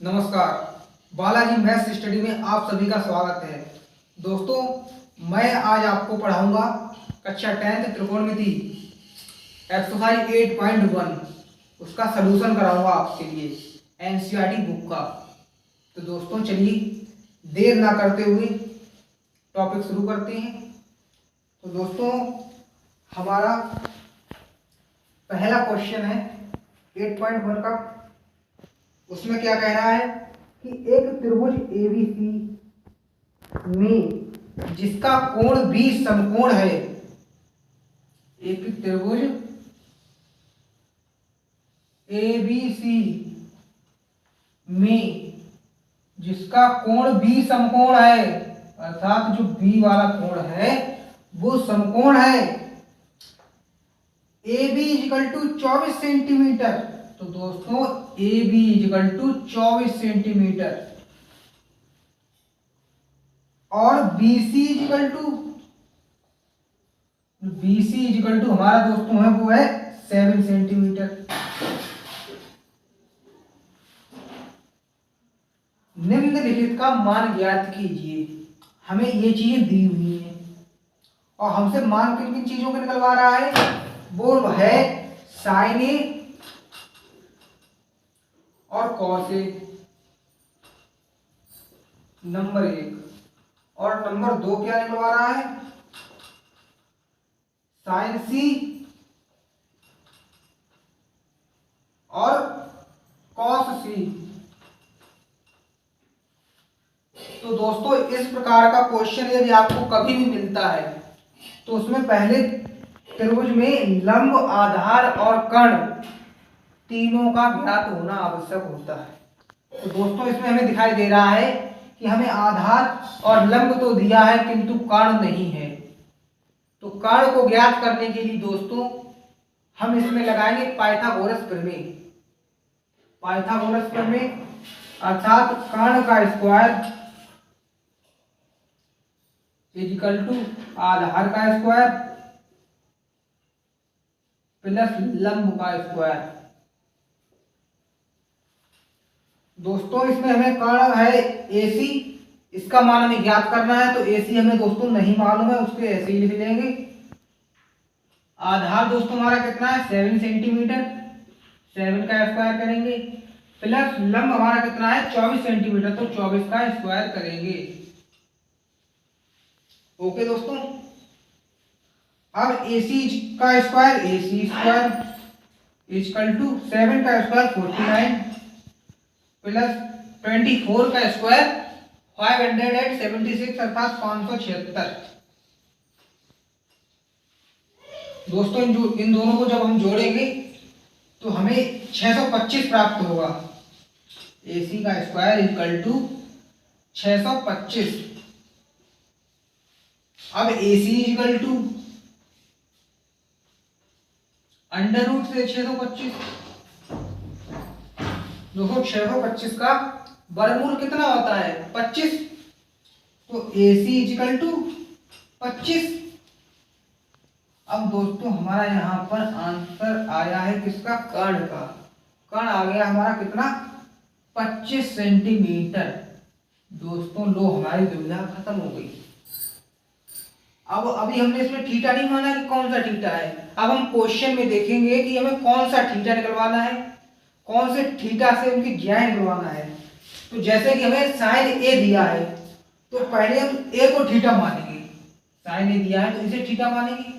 नमस्कार। Balaji maths study में आप सभी का स्वागत है। दोस्तों, मैं आज आपको पढ़ाऊंगा कक्षा 10 त्रिकोणमिति एक्सरसाइज 8.1, उसका सलूशन कराऊंगा आपके लिए एनसीईआरटी बुक का। तो दोस्तों चलिए देर ना करते हुए टॉपिक शुरू करते हैं। तो दोस्तों हमारा पहला क्वेश्चन है 8.1 का। उसमें क्या कह रहा है कि एक त्रिभुज एबीसी में जिसका कोण भी समकोण है, एक त्रिभुज एबीसी में जिसका कोण भी समकोण है, अर्थात जो बी वाला कोण है वो समकोण है। AB equal to 24 centimetre. तो दोस्तों AB इक्वल टू 24 सेंटीमीटर और BC इक्वल टू हमारा दोस्तों है वो है 7 सेंटीमीटर। निम्नलिखित का मान ज्ञात कीजिए। हमें ये चीजें दी हुई है और हमसे मान किन किन चीजों के निकलवा रहा है, वो है साइन ए और कॉस ए, नंबर 1। और नंबर 2 क्या निकलवा रहा है, साइन सी और कॉस सी। तो दोस्तों इस प्रकार का क्वेश्चन यदि आपको कभी भी मिलता है तो उसमें पहले त्रिभुज में लंब, आधार और कर्ण तीनों का ज्ञात होना आवश्यक होता है। तो दोस्तों इसमें हमें दिखाई दे रहा है कि हमें आधार और लंब तो दिया है किंतु कर्ण नहीं है। तो कर्ण को ज्ञात करने के लिए दोस्तों हम इसमें लगाएंगे पाइथागोरस प्रमेय। पाइथागोरस प्रमेय अर्थात कर्ण का स्क्वायर इक्वल टू आधार का स्क्वायर प्लस लंब का स्क्वायर। दोस्तों इसमें हमें कर्ण है AC, इसका मान हमें ज्ञात करना है। तो AC हमें दोस्तों नहीं मालूम है, उसके ऐसे ही लिख लेंगे। आधार दोस्तों हमारा कितना है 7 सेंटीमीटर, 7 का स्क्वायर करेंगे प्लस लंब हमारा कितना है 24 सेंटीमीटर, तो 24 का स्क्वायर करेंगे। ओके दोस्तों, अब AC का square AC square equal to 7 का स्क्वायर 49 प्लस 24 का स्क्वायर 576 अर्थात 576। दोस्तों इन दोनों को जब हम जोड़ेंगे तो हमें 625 प्राप्त होगा। AC का स्क्वायर इक्वल टू 625। अब AC equal to under root से 625। देखो 625 का वर्गमूल कितना होता है 25। तो AC इक्वल टू 25। अब दोस्तों हमारा यहाँ पर आंसर आया है किसका, कर्ण का। कर्ण आ गया हमारा कितना 25 सेंटीमीटर। दोस्तों लो हमारी दुविधा खत्म हो गई। अब अभी हमने इसमें थीटा नहीं माना कि कौन सा थीटा है। अब हम क्वेश्चन में देखेंगे कि हमें कौन सा थीटा निकलवाना है, कौन से थीटा से उनकी ज्याया निकलवाना है। तो जैसे कि हमें साइन ए दिया है तो पहले हम ए को थीटा मानेंगे। साइन ए दिया है तो इसे थीटा मानेंगे।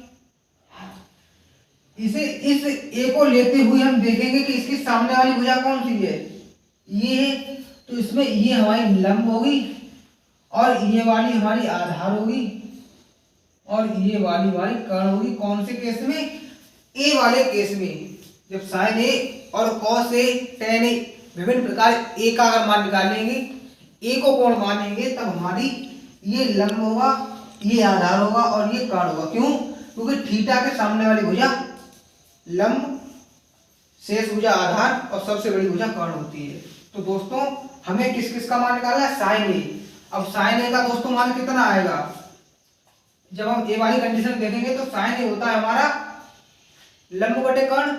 इस ए को लेते हुए हम देखेंगे कि इसकी सामने वाली भुजा कौन सी है, ये। तो इसमें ये हमारी लंब होगी और ये वाली हमारी आधार होगी और ये वाली हमारी कर्ण होगी। कौन से केस में, ए वाले केस में। जब साइन ए और कॉस ए, टेन ए, विभिन्न प्रकार ए का अगर मान निकालेंगे, ए को कोण मानेंगे, तब हमारी ये लंब होगा, ये आधार होगा और ये कर्ण होगा। क्यों, क्योंकि थीटा के सामने वाली भुजा लंब, शेष भुजा आधार और सबसे बड़ी भुजा कर्ण होती है। तो दोस्तों हमें किस किस का मान निकालना है, साइन ए। अब साइन ए का दोस्तों मान कितना आएगा, जब हम ए वाली कंडीशन देखेंगे तो साइन ए होता है हमारा लंब बटे कर्ण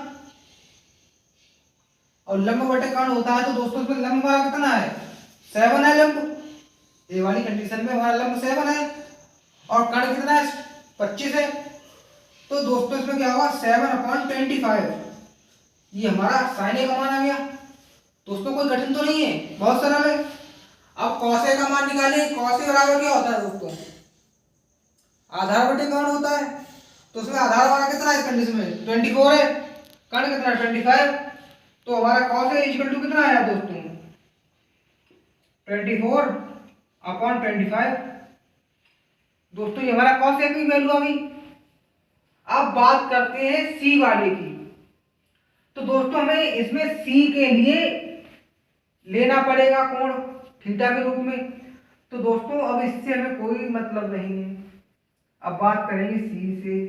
और लंब बटे कर्ण होता है, तो दोस्तों इसमें लंब हमारा कितना है, 7 है लंब। ए वाली कंडीशन में हमारा लंब 7 है और कर्ण कितना है, 25 है। तो दोस्तों इसमें क्या होगा, 7/25, ये हमारा साइन ए का मान आ गया। दोस्तों कोई कठिन तो नहीं है, बहुत सरल है। अब कॉस ए का मान निकालिए। कॉस ए बराबर क्या होता है दोस्तों, आधार बटे कर्ण होता है। तो उसमें आधार हमारा कितना है इस कंडीशन में, 24 है, कर्ण कितना है, 25। तो हमारा कॉस ए इक्वल टू कितना आया दोस्तों, 24/25। दोस्तों ये हमारा कॉस ए की वैल्यू आ गई। अब बात करते हैं सी वाले की। तो दोस्तों हमें इसमें सी के लिए लेना पड़ेगा कोण थीटा के रूप में। तो दोस्तों अब इससे हमें कोई मतलब नहीं है। अब बात करेंगे सी से।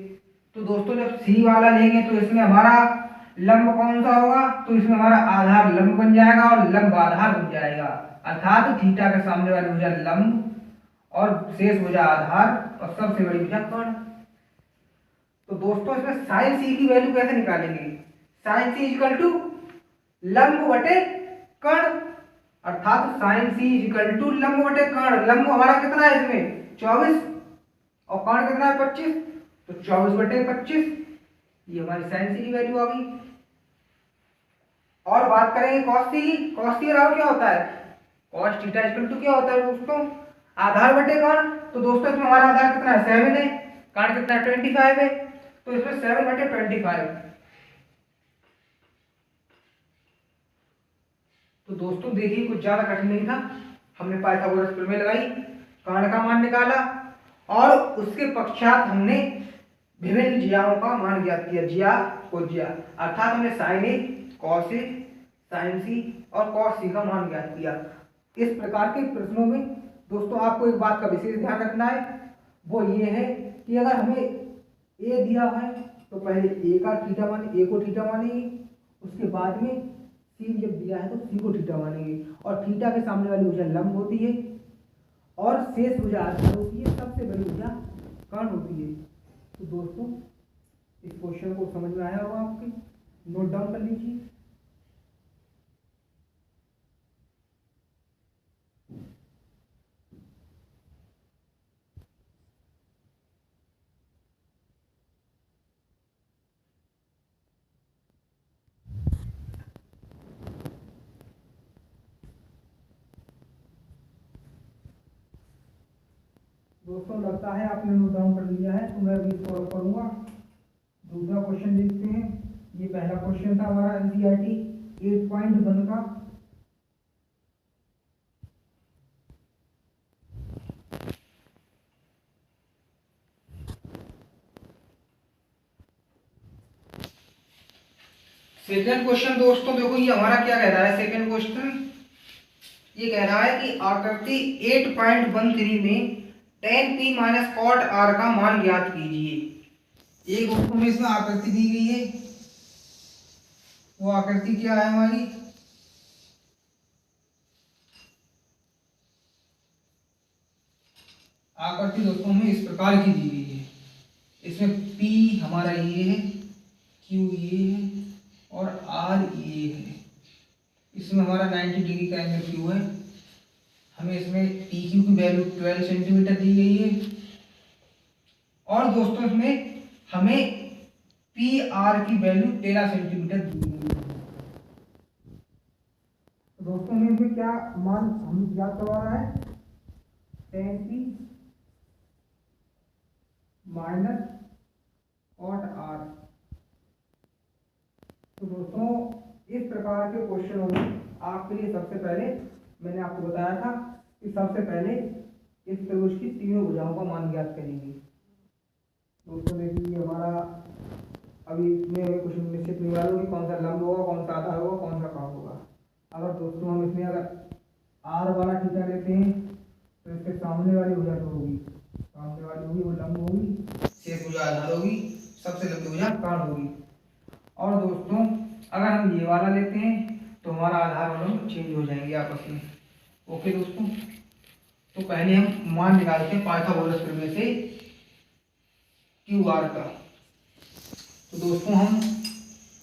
तो दोस्तों जब सी वाला लेंगे तो इसमें हमारा लंब कौन सा होगा, तो इसमें हमारा आधार लंब बन जाएगा और लंब आधार बन जाएगा। अर्थात थीटा के सामने वाली भुजा लंब और शेष भुजा आधार और सबसे बड़ी भुजा कर्ण। तो दोस्तों इसमें साइन सी की वैल्यू कैसे निकालेंगे, साइन सी इक्वल टू लंब बटे कर्ण, अर्थात साइन सी इक्वल टू लंब बटे कर्ण। लंब हमारा कितना है इसमें 24 और कर्ण कितना है 25, तो 24/25 ये हमारी साइन सी की वैल्यू आ गई। और बात करेंगे कॉस सी की। कॉस सी बराबर क्या होता है, कॉस थीटा इक्वल टू क्या होता है दोस्तों, आधार बटे कर्ण। तो दोस्तों इसमें हमारा आधार कितना है 7 है, कर्ण कितना है 25 है, तो इसमें 7/25। तो दोस्तों देखिए कुछ ज्यादा कठिन नहीं था। हमने पाइथागोरस प्रमेय लगाई, कर्ण का मान निकाला और उसके पश्चात हमने विभिन्न ज्याओं का मान ज्ञात किया, ज्या और ज्या, अर्थात हमने sign A, cos A, sign सी और कॉस सी का मान ज्ञात किया। इस प्रकार के प्रश्नों में दोस्तों आपको एक बात का विशेष ध्यान रखना है, वो ये है कि अगर हमें ए दिया है तो पहले ए का थीटा माने, ए को थीटा मानेंगे, उसके बाद में सी जब दिया है तो सी को थीटा मानेंगे। और थीटा के सामने वाली भुजा लंब होती है और शेष भुजा आधार होती है, सबसे बड़ी भुजा कर्ण होती है। तो दोस्तों इस क्वेश्चन को समझ में आया होगा आपके, नोट डाउन कर लीजिए। दोस्तों लगता है आपने नोट डाउन कर लिया है, तो मैं अभी सॉल्व करूंगा। दूसरा क्वेश्चन देखते हैं। ये पहला क्वेश्चन था हमारा एनसीईआरटी 8.1 का। सेकंड क्वेश्चन दोस्तों देखो, ये हमारा क्या कह रहा है, सेकंड क्वेश्चन ये कह रहा है कि आकृति 8.13 में tan p minus cot r का मान ज्ञात कीजिए। एक दोस्तों में इसमें आकृति दी गई है, वो आकृति क्या है हमारी, आकृति दोस्तों में इस प्रकार की दी गई है। इसमें p हमारा ये है, q ये है और r ये है। इसमें हमारा 90 डिग्री का एंगल q है। हमें इसमें PQ की वैल्यू 12 सेंटीमीटर दी गई है और दोस्तों इसमें हमें PR की वैल्यू 13 सेंटीमीटर दी गई है। दोस्तों में इसमें क्या मान हम ज्ञात करवा रहा है, tan P minus cot R। तो दोस्तों इस प्रकार के क्वेश्चनों में आपके लिए सबसे पहले मैंने आपको बताया था कि सबसे पहले इस त्रिभुज की तीनों भुजाओं का मान ज्ञात करेंगे। दोस्तों देखिए हमारा अभी इसमें हमें कुछ निश्चित नहीं मालूम कि कौन सा लंब होगा, कौन सा आधार होगा, कौन सा कर्ण होगा। अगर दोस्तों हम इसमें अगर आर वाला थीटा लेते हैं तो इसके सामने वाली भुजा जो होगी, सामने वाली होगी वो लंब होगी, शेष भुजा आधार होगी, सबसे लंबी भुजा कर्ण होगी। और दोस्तों अगर हम ये वाला लेते हैं तो हमारा आधार और लंब चेंज हो जाएंगे आपस में। ओके दोस्तों, तो पहले हम मान निकालते हैं पाइथागोरस प्रमेय से QR का। तो दोस्तों हम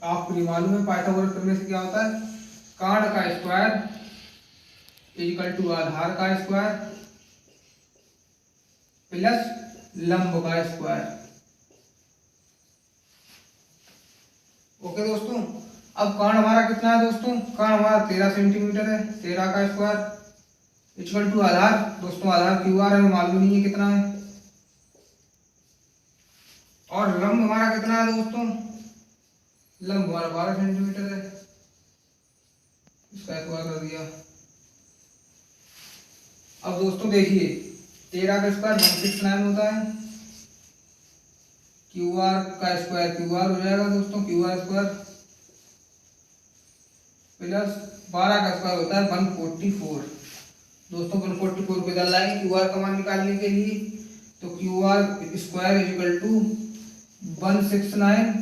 आपको ये मालूम है पाइथागोरस प्रमेय से क्या होता है, कर्ण का स्क्वायर इक्वल टू आधार का स्क्वायर प्लस लंब का स्क्वायर। ओके दोस्तों, अब कर्ण हमारा कितना है दोस्तों? कर्ण हमारा 13 सेंटीमीटर है, 13 का स्क्वायर इक्वल टू आधार। दोस्तों आधार क्यू आर हमें मालूम नहीं है कितना है। और लंब हमारा कितना है दोस्तों? लंब हमारा 12 सेंटीमीटर है, इसका स्क्वायर कर दिया। अब दोस्तों देखिए 13 का स्क्वायर 169 होता है, क्यू आर का स्क्वायर क्यू आर हो जाएगा दोस्तों, क्यू आर स्क्वायर प्लस 12 का स्क्वायर होता है 144। दोस्तों 144 पे डाल लाएंगे क्यू आर का मान निकालने के लिए, तो Q R square is equal to 169,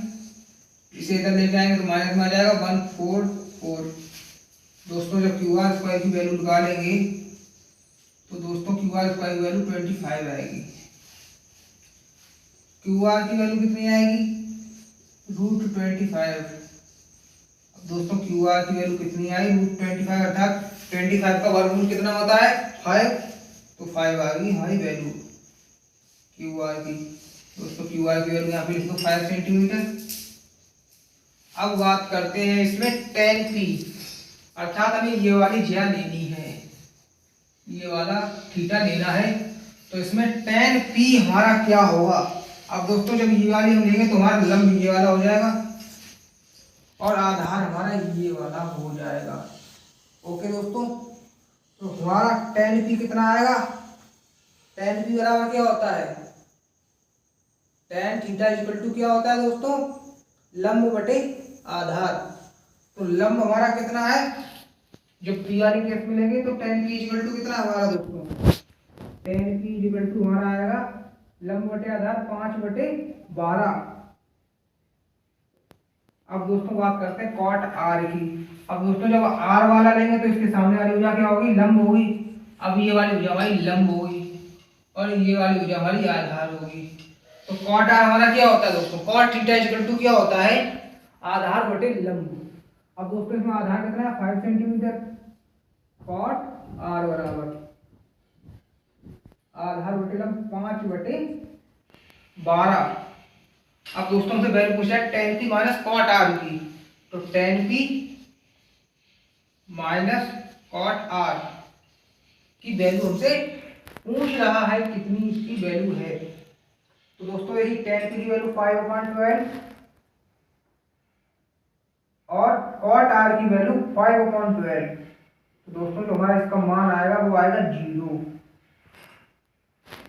इसे इधर लेके आएंगे तो माइनस में आ जाएगा 144। दोस्तों जब क्यू आर स्क्वायर की वैल्यू निकालेंगे तो दोस्तों क्यू आर स्क्वायर की वैल्यू 25 आएगी। क्यू आर की वैल्यू कितनी आएगी? √25। दोस्तों क्यू आर की वैल्यू कितनी आई? √25, अर्थात 25 का वर्गमूल कितना होता है? 5। तो 5 आ गई हमारी वैल्यू क्यू आर की। दोस्तों क्यू आर की वैल्यू यहाँ पे लिख दो 5 सेंटीमीटर। अब बात करते हैं इसमें tan p, अर्थात हमें ये वाली ज्या लेनी है, ये वाला थीटा लेना है। तो इसमें tan p हमारा क्या होगा? अब दोस्तों जब ये वाली हम लेंगे तो हमारा लंब ये वाला हो जाएगा और आधार हमारा ये वाला हो जाएगा। ओके दोस्तों, तो हमारा tan p कितना आएगा? tan p बराबर क्या होता है? tan थीटा इक्वल टू क्या होता है दोस्तों? लंब बटे आधार। तो लंब हमारा कितना है? जब p वाली केस में लेंगे तो tan p इक्वल टू कितना हमारा दोस्तों? tan p इक्वल टू हमारा आएगा लंब बटे आधार 5/12। अब दोस्तों बात करते हैं cot r की। अब दोस्तों जब r वाला लेंगे तो इसके सामने वाली भुजा क्या होगी? लंब होगी। अब ये वाली भुजा हमारी लंब होगी और ये वाली भुजा हमारी आधार होगी। तो cot r हमारा क्या होता है दोस्तों? cot थीटा इक्वल टू क्या होता है? आधार बटे लंब। अब दोस्तों इसमें आधार कितना है? 5 सेंटीमीटर। cot r बराबर आधार बटे लंब 5/12। अब दोस्तों से वैल्यू पूछा है tan p minus cot r की, तो tan p minus cot r की वैल्यू हमसे पूछ रहा है कितनी इसकी वैल्यू है। तो दोस्तों यही tan p की वैल्यू 5/12 और cot r की वैल्यू 5/12। तो दोस्तों जो हमारा इसका मान आएगा वो आएगा 0।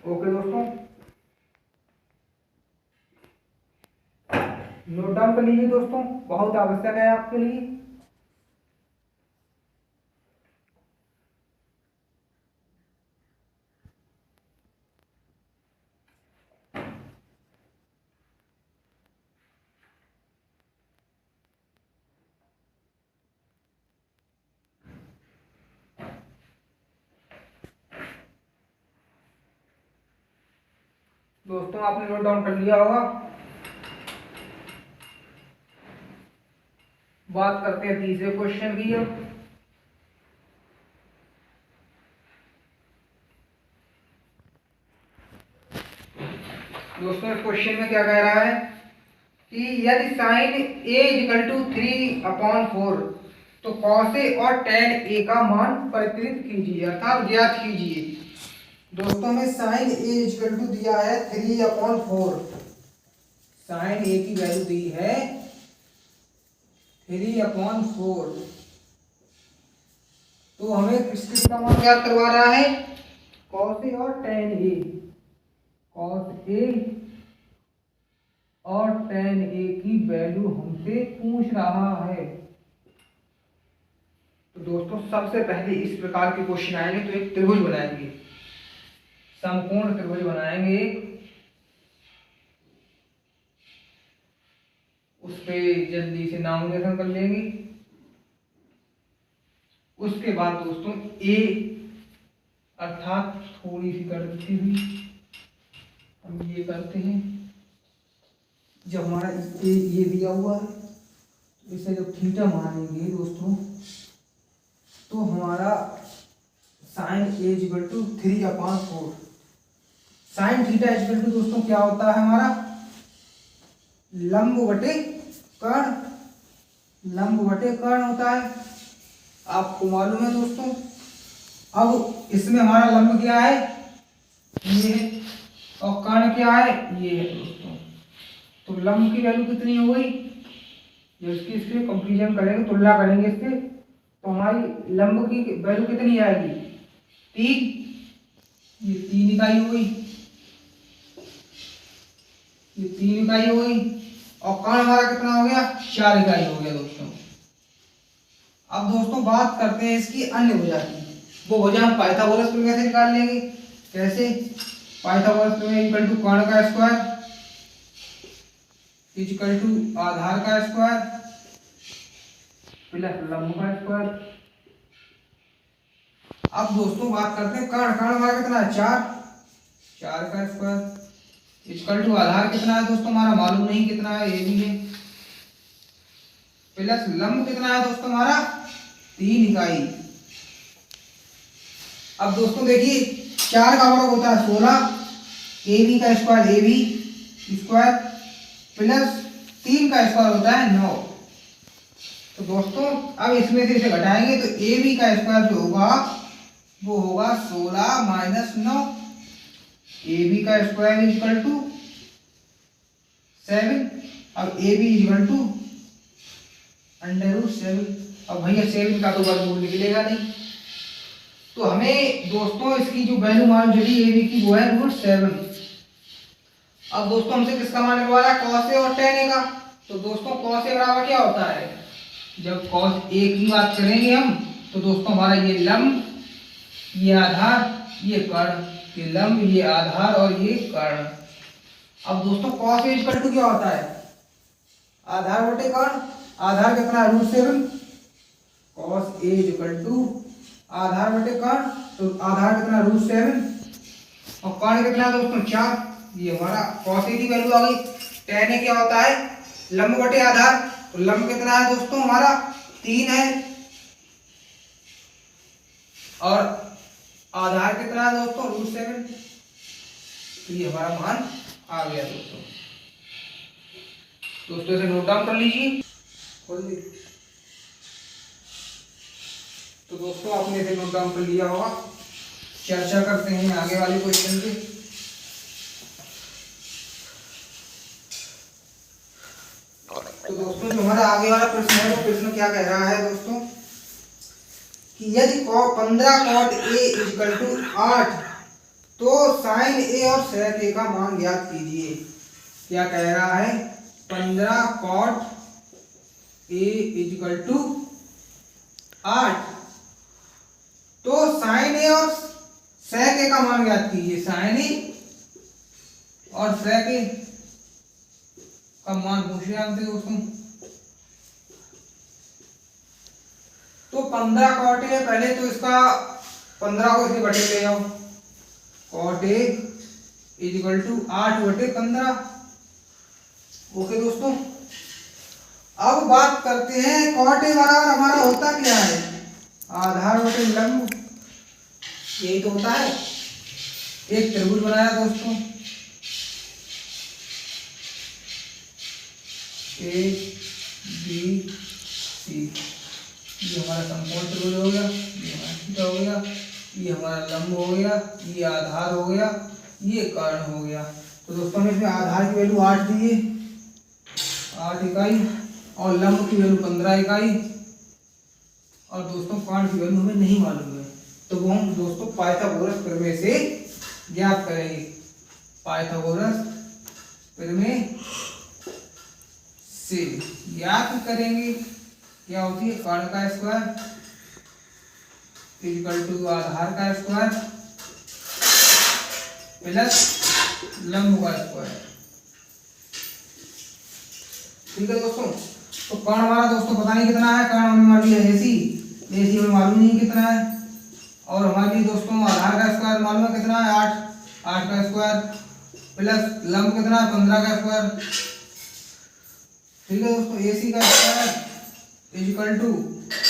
ओके दोस्तों, नोट डाउन कर लीजिए दोस्तों, बहुत आवश्यक है आपके लिए। दोस्तों आपने नोट डाउन कर लिया होगा। बात करते हैं तीसरे क्वेश्चन की। अब दोस्तों इस क्वेश्चन में क्या कह रहा है कि यदि साइन a इक्वल टू 3/4 तो cos a और tan a का मान परिवर्तित कीजिए, अर्थात ज्ञात कीजिए। दोस्तों में साइन a इक्वल टू दिया है 3/4, साइन a की वैल्यू दी है 3/4। तो हमें किसका मान ज्ञात करवा रहा है? cos a और tan a, cos a और tan a की वैल्यू हमसे पूछ रहा है। तो दोस्तों सबसे पहले इस प्रकार के क्वेश्चन आएंगे तो एक त्रिभुज बनाएंगे, समकोण त्रिभुज बनाएंगे, उस पे जल्दी से नामोनेशन कर लेंगे। उसके बाद दोस्तों ए अर्थात थोड़ी सी करती हुई हम ये करते हैं। जब हमारा ए ये दिया हुआ है तो इसे जब थीटा मानेंगे दोस्तों तो हमारा sine A equal to 3/4। Sine theta equal to दोस्तों क्या होता है हमारा, लंब बटे कर्ण, लंब बटे कर्ण होता है, आपको मालूम है दोस्तों। अब इसमें हमारा लंब क्या है, ये है, और कर्ण क्या है, ये है दोस्तों। तो लंब की वैल्यू कितनी हो गई, जब इसके कंपेरिजन करेंगे, तुलना करेंगे इससे, तो हमारी लंब की वैल्यू कितनी आएगी, 3, ये 3 इकाई हो गई, ये 3 इकाई हो गई, और कर्ण हमारा कितना हो गया, 4 इकाई हो गया दोस्तों। अब दोस्तों बात करते हैं इसकी अन्य भुजा की। वो भुजा हम पाइथागोरस प्रमेय से निकाल लेंगे। कैसे, पाइथागोरस प्रमेय इक्वल टू कर्ण का स्क्वायर इक्वल टू आधार का स्क्वायर प्लस लंब का स्क्वायर। अब दोस्तों बात करते हैं कर्ण, कर्ण हमारा कितना है, 4 का स्क्वायर इक्वल टू आधार कितना है दोस्तों, हमारा मालूम नहीं कितना है, ये भी है, प्लस लंब कितना है दोस्तों हमारा, 3 इकाई। अब दोस्तों देखिए 4 का वर्ग होता है 16, ए बी का square A B square plus 3 का स्क्वायर होता है 9। तो दोस्तों अब इसमें से इसे घटाएंगे तो ए बी का स्क्वायर जो होगा वो होगा 16 माइनस 9, ए बी का स्क्वायर इक्वल टू 7। अब ए बी इक्वल टू √7। अब भैया 7 का तो वर्गमूल निकलेगा नहीं, तो हमें दोस्तों इसकी जो वैल्यू मालूम चली ए बी की वो है √7। अब दोस्तों हमसे किसका मान निकलवा है, cos a और tan a का। तो दोस्तों cos a बराबर क्या होता है, जब cos a की बात करेंगे हम तो दोस्तों हमारा ये लंब, ये आधार, ये कर्ण, ये लंब, ये आधार और ये कर्ण। अब दोस्तों cos a इक्वल टू क्या होता है, आधार बटे कर्ण, आधार कितना है √7, cos a इक्वल टू आधार बटे कर्ण, तो आधार कितना √7 और कर्ण कितना दोस्तों 4। ये हमारा cos a की वैल्यू आ गई। tan a क्या होता है, लंब बटे आधार, तो लंब कितना है दोस्तों हमारा 3 है, और आधार कितना है दोस्तों √7। तो ये हमारा मान आ गया दोस्तों। दोस्तों इसे नोट डाउन कर लीजिए, खोल ली। तो दोस्तों आपने इसे नोट डाउन कर लिया होगा। चर्चा करते हैं आगे वाले क्वेश्चन पे। तो दोस्तों जो हमारा आगे वाला प्रश्न है वो प्रश्न क्या कह रहा है दोस्तों कि यदि 15 cot a इक्वल टू 8 तो sin a और sec a का मान ज्ञात कीजिए। क्या कह रहा है, 15 cot a इक्वल टू 8 तो sin a और sec a का मान ज्ञात कीजिए। sin a और sec a का मान पूछ रहे हैं दोस्तों। तो 15 cot a है, पहले तो इसका 15 को इसके बटे ले जाओ, cot a इक्वल टू 8 बटे 15। ओके दोस्तों, अब बात करते हैं cot a बराबर हमारा होता क्या है, आधार बटे लंब, यही तो होता है। एक त्रिभुज बनाया दोस्तों, ए बी सी, ये हमारा समकोण त्रिभुज हो गया, ये हमारा थीटा हो गया, ये हमारा लंब हो गया, ये आधार हो गया, ये कर्ण हो गया। तो दोस्तों हमें इसमें आधार की वैल्यू 8 दिए, 8 इकाई, और लंब की वैल्यू 15 इकाई, और दोस्तों कर्ण की वैल्यू हमें नहीं मालूम है, तो वो हम दोस्तों पाइथागोरस प्रमेय से ज्ञात करेंगे। पाइथागोरस प्रमेय से ज्ञात करेंगे। क्या होती है, कर्ण का स्क्वायर इक्वल टू आधार का स्क्वायर प्लस लंब का स्क्वायर। ठीक है दोस्तों, तो कर्ण हमारा दोस्तों पता नहीं कितना है, कर्ण हमें मान लिया एसी हमें मालूम नहीं कितना है, और हमारे लिए दोस्तों आधार का स्क्वायर मालूम है कितना है 8 का स्क्वायर प्लस लंब कितना है 15 का स्क्वायर। ठीक है दोस्तों, AC का स्क्वायर इक्वल टू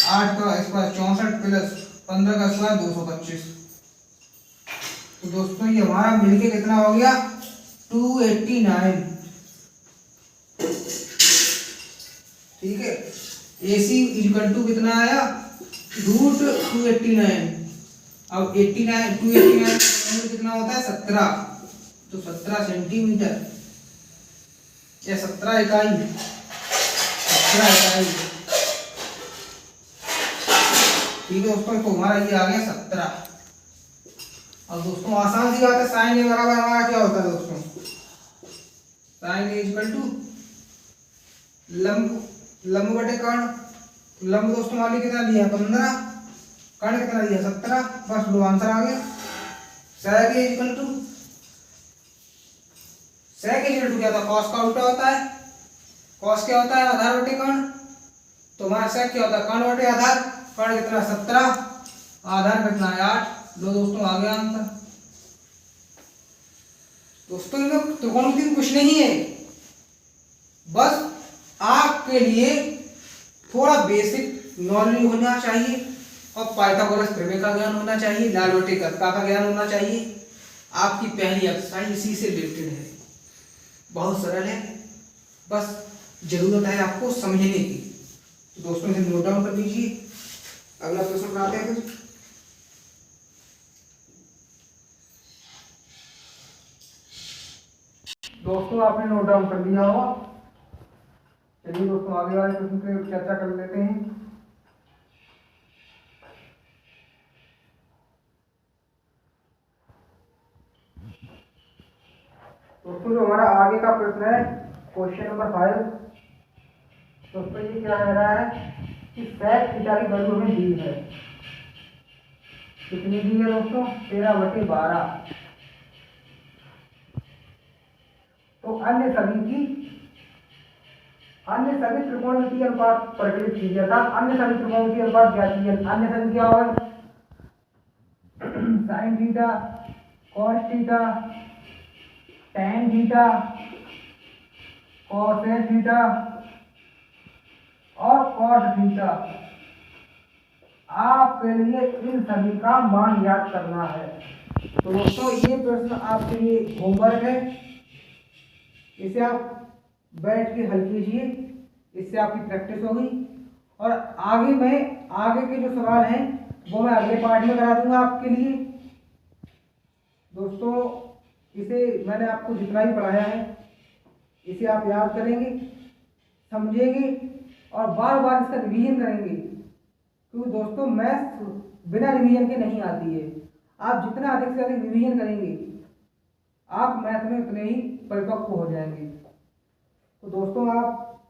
8 का स्क्वायर 64 प्लस 15 का स्क्वायर 225। तो दोस्तों ये हमारा मिलके कितना हो गया 289। ठीक है, AC इक्वल टू कितना आया √289। अब 89 289 कितना होता है 17, तो 17 सेंटीमीटर या 17 इकाई। ठीक है दोस्तों, तो हमारा ये आ गया 17। अब दोस्तों आसान सी बात है, साइन ए बराबर हमारा क्या होता है दोस्तों, साइन ए इक्वल टू लंब बटे कर्ण। लंब दोस्तों वाली कितना लिया 15, कर्ण कितना लिया 17, बस दो आंसर आ गया। सेक ए इक्वल टू क्या होता है, कॉस का उल्टा होता है। कॉस क्या होता है आधार बटे कर्ण, तो हमारा सेक क्या होता है कर्ण बटे आधार। कर्ण कितना 17, आधार कितना है 8। लो दोस्तों आ गया आंसर। दोस्तों इनमें त्रिकोणमिति में कुछ नहीं है, बस आपके लिए थोड़ा बेसिक नॉलेज होना चाहिए और पाइथागोरस प्रमेय का ज्ञान होना चाहिए, लाल बटे कर्ता का ज्ञान होना चाहिए। आपकी पहली एक्सरसाइज इसी से रिलेटेड है, बहुत सरल है, बस जरूरत है आपको समझने की। तो दोस्तों इसे नोट डाउन कर लीजिए। अगला प्रश्न बनाते हैं फिर। दोस्तों आपने नोट डाउन कर लिया होगा। चलिए दोस्तों आगे वाले प्रश्न पे चर्चा कर लेते हैं। दोस्तों जो हमारा आगे का प्रश्न है क्वेश्चन नंबर 5। दोस्तों ये क्या कह रहा है कि सेक थीटा की वैल्यू हमें दी है, कितनी दी है दोस्तों 13/12। तो अन्य सभी त्रिकोणमितीय अनुपात प्रकटित कीजिए, अर्थात अन्य सभी त्रिकोणमितीय अनुपात ज्ञात कीजिए। अन्य सभी क्या होगा sign theta, cos theta, tan theta, cosec theta और कॉस थीटा। आपके लिए इन सभी का मान ज्ञात करना है। तो दोस्तों ये प्रश्न आपके लिए होमवर्क है, इसे आप बैठ के हल कीजिए, इससे आपकी प्रैक्टिस होगी। और आगे के जो सवाल हैं वो मैं अगले पार्ट में करा दूंगा आपके लिए। दोस्तों इसे मैंने आपको जितना ही पढ़ाया है इसे आप याद करेंगे, समझेंगे और बार बार इसका रिवीजन करेंगे, क्योंकि दोस्तों मैथ्स बिना रिवीजन के नहीं आती है। आप जितना अधिक से अधिक रिवीजन करेंगे आप मैथ में उतने ही परिपक्व हो जाएंगे। तो दोस्तों आप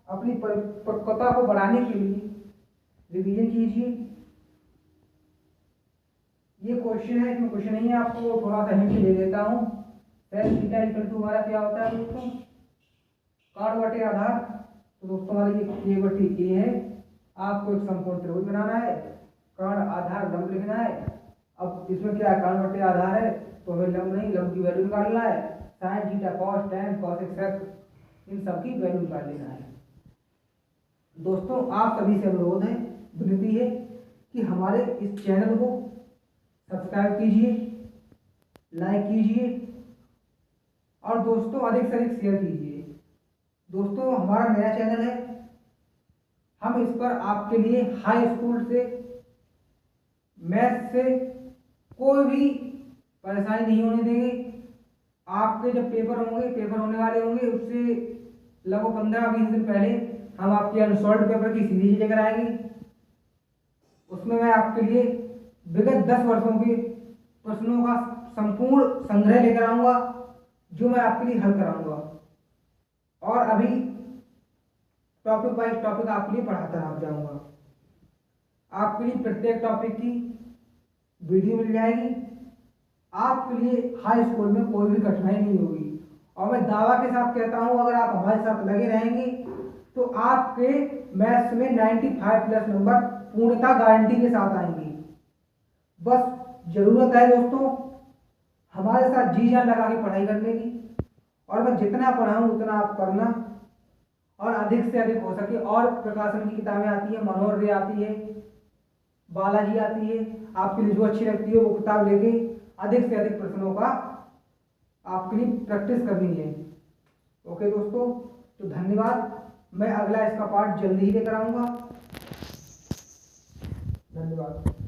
अपनी परिपक्वता को बढ़ाने के लिए रिवीजन कीजिए। ये क्वेश्चन है, इसमें क्वेश्चन नहीं है, आपको थोड़ा सा हिंट दे देता हूँ। सेक थीटा इक्वल टू हमारा क्या होता है दोस्तों कर्ण बटे आधार। तो दोस्तों हमारी ये बटी ए है, आपको एक समकोण त्रिभुज बनाना है, कर्ण आधार लंब लिखना है। अब इसमें क्या है कर्ण बटे आधार है तो हमें लंब नहीं, लंब की वैल्यू निकालना है। Sine theta cos tan cosec sec इन सब की वैल्यू निकाल लेना है। दोस्तों आप सभी से अनुरोध है, विनती है कि हमारे इस चैनल को सब्सक्राइब कीजिए, लाइक कीजिए और दोस्तों अधिक से अधिक शेयर कीजिए। दोस्तों हमारा नया चैनल है, हम इस पर आपके लिए हाई स्कूल से मैथ से कोई भी परेशानी नहीं होने देंगे। आपके जब पेपर होने वाले होंगे उससे लगभग 15-20 दिन पहले हम आपके अनसॉल्व पेपर की सीरीज लेकर आएंगे। उसमें मैं आपके लिए विगत 10 वर्षों के प्रश्नों का संपूर्ण संग्रह लेकर आऊंगा जो मैं आपके लिए हल कराऊंगा, और अभी टॉपिक वाइज टॉपिक आपके लिए पढ़ाता जाऊंगा। आपके लिए प्रत्येक टॉपिक की वीडियो मिल जाएगी। आपके लिए हाई स्कूल में कोई भी कठिनाई नहीं होगी, और मैं दावा के साथ कहता हूं अगर आप हमारे साथ लगे रहेंगे तो आपके मैथ्स में 95+ नंबर पूर्णतः गारंटी के साथ आएंगे। बस जरूरत है दोस्तों हमारे साथ जी जान लगा के पढ़ाई करने की, और मैं जितना पढ़ाऊं उतना आप करना, और अधिक से अधिक हो सके। और प्रकाशन की किताबें आती है, मनोहर आती है, बालाजी आती है, आपके लिए जो अच्छी लगती है वो किताब लेके अधिक से अधिक प्रश्नों का आपके लिए प्रैक्टिस करनी है। ओके दोस्तों, तो धन्यवाद। मैं अगला इसका पार्ट जल्दी ही लेकर आऊँगा। धन्यवाद।